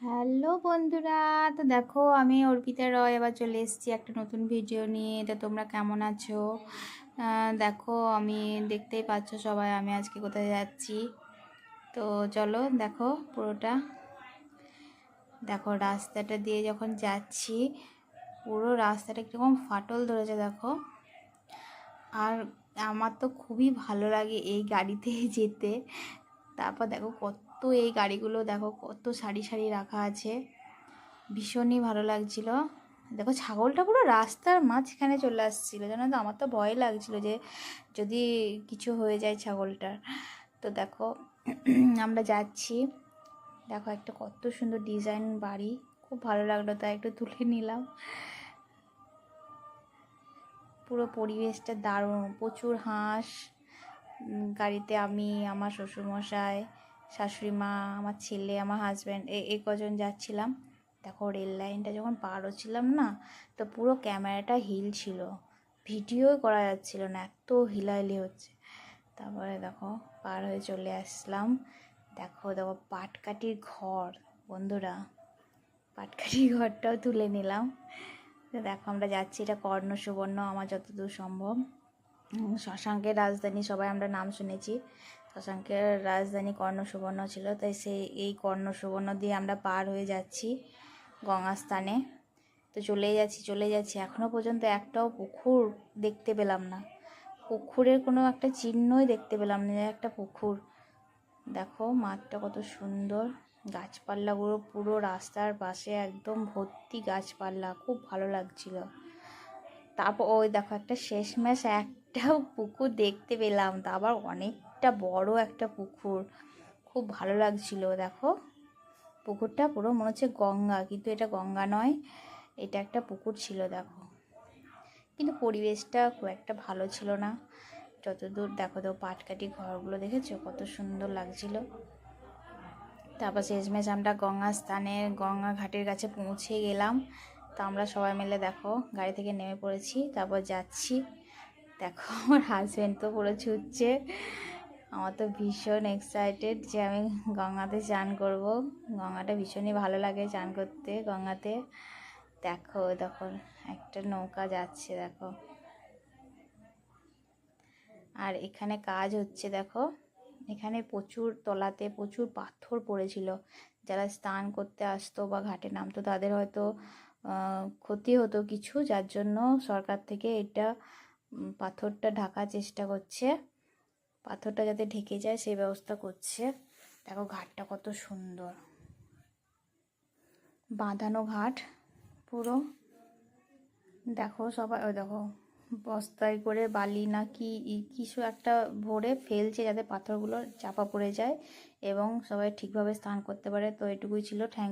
Hello বন্ধুরা, তো দেখো আমি অর্পিতা রয় এবার চলে এসেছি একটা নতুন ভিডিও নিয়ে। তো তোমরা কেমন আছো? দেখো আমি দেখতেই পাচ্ছ সবাই আমি আজকে কোথায় যাচ্ছি। তো চলো দেখো পুরোটা দেখো। রাস্তাটা দিয়ে যখন যাচ্ছি পুরো রাস্তাটা কীরকম ফাটল ধরেছে দেখো। আর আমার তো খুবই ভালো লাগে এই গাড়িতে যেতে। তারপর দেখো কত এই গাড়িগুলো দেখো কত সারি সারি রাখা আছে, ভীষণই ভালো লাগছিল। দেখো ছাগলটা পুরো রাস্তার মাঝখানে চলে আসছিলো, জানো তো আমার তো ভয় লাগছিল যে যদি কিছু হয়ে যায় ছাগলটার। তো দেখো আমরা যাচ্ছি, দেখো একটা কত সুন্দর ডিজাইন বাড়ি, খুব ভালো লাগলো তাই একটু তুলে নিলাম। পুরো পরিবেশটা দারুণ, প্রচুর হাঁস গাড়িতে। আমি, আমার শ্বশুরমশাই, শাশুড়ি মা, আমার ছেলে, আমার হাজব্যান্ড এই কজন যাচ্ছিলাম। দেখো রেল লাইনটা যখন পার হচ্ছিলাম না, তো পুরো ক্যামেরাটা হিল ছিল, ভিডিওই করা যাচ্ছিল না, এত হিলাহিলি হচ্ছে। তারপরে দেখো পার হয়ে চলে আসলাম। দেখো দেখো পাটকাঠির ঘর বন্ধুরা, পাটকাঠির ঘরটাও তুলে নিলাম। তো দেখো আমরা যাচ্ছি, এটা কর্ণ সুবর্ণ আমার যতদূর সম্ভব শশাঙ্কের রাজধানী, সবাই আমরা নাম শুনেছি। শশাঙ্কের রাজধানী কর্ণ সুবর্ণ ছিল, তাই এই কর্ণ সুবর্ণ দিয়ে আমরা পার হয়ে যাচ্ছি গঙ্গাস্থানে। তো চলে যাচ্ছি এখনও পর্যন্ত একটাও পুকুর দেখতে পেলাম না, পুকুরের কোনো একটা চিহ্নই দেখতে পেলাম না, একটা পুকুর। দেখো মাঠটা কত সুন্দর, গাছপালাগুলো পুরো রাস্তার পাশে একদম ভর্তি গাছপালা, খুব ভালো লাগছিল। তারপর ওই দেখো একটা শেষমেশ একটাও পুকুর দেখতে পেলাম, তা আবার অনেকটা বড় একটা পুকুর, খুব ভালো লাগছিল। দেখো পুকুরটা পুরো মনে হচ্ছে গঙ্গা, কিন্তু এটা গঙ্গা নয়, এটা একটা পুকুর ছিল। দেখো কিন্তু পরিবেশটা খুব একটা ভালো ছিল না যতদূর। দেখো তো পাটকাঠি ঘরগুলো দেখেছো কত সুন্দর লাগছিল। তারপর শেষমেশ আমরা গঙ্গা ঘাটের কাছে পৌঁছে গেলাম। তো আমরা সবাই মিলে দেখো গাড়ি থেকে নেমে পড়েছি, তারপর যাচ্ছি। দেখো আমার হাজব্যান্ড তো পুরো ছুটছে, আমার তো ভীষণ এক্সাইটেড যে আমি গঙ্গাতে চান করব। গঙ্গাটা ভীষণই ভালো লাগে চান করতে গঙ্গাতে। দেখো দেখো একটা নৌকা যাচ্ছে দেখো, আর এখানে কাজ হচ্ছে দেখো। এখানে প্রচুর তলাতে প্রচুর পাথর পড়েছিল, যারা স্নান করতে আসতো বা ঘাটে নামতো তাদের হয়তো ক্ষতি হতো কিছু, যার জন্য সরকার থেকে এটা পাথরটা ঢাকার চেষ্টা করছে, পাথরটা যাতে ঢেকে যায় সেই ব্যবস্থা করছে। দেখো ঘাটটা কত সুন্দর, বাঁধানো ঘাট পুরো। দেখো সবাই ওই দেখো বস্তায় করে বালি না কি কিছু একটা ভরে ফেলছে যাতে পাথরগুলো চাপা পড়ে যায় এবং সবাই ঠিকভাবে স্নান করতে পারে। তো এটুকুই ছিল। থ্যাংক